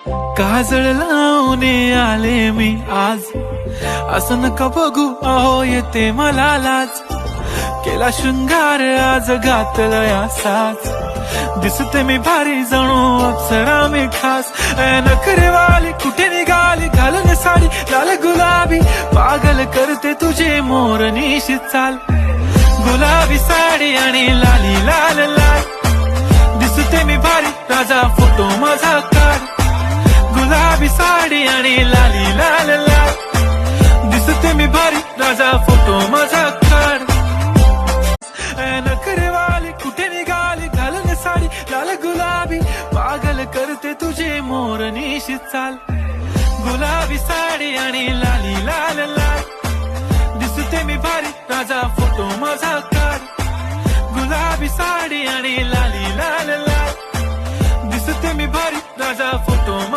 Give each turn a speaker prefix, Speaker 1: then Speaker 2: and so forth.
Speaker 1: काजळ लावून आले मी आज, असं नका बघू अहो येते मला लाज. केला शृंगार आज घातला या साज, दिसते मी भारी जणू अप्सरा मी खास. नखरेवाली कुठे निघाली घालून साडी लाल गुलाबी, पागल करते तुझे मोरनीशी चाल. गुलाबी साडी आणि लाली लाल लाल, दिसते मी भारी राजा फोटो माझा काढ. गुलाबी साडी आणि लाली लाल लाल, दिसते मी भारी राजा फोटो माझा काढ. नखरेवाली कुठे निघाली घालून साडी लाल गुलाबी, पागल करते तुझे मोरनीशी चाल. गुलाबी साडी आणि लाली लाल लाल, दिसते मी भारी राजा फोटो माझा काढ. गुलाबी साडी आणि लाली लाल लाल, दिसते मी भारी राजा फोटो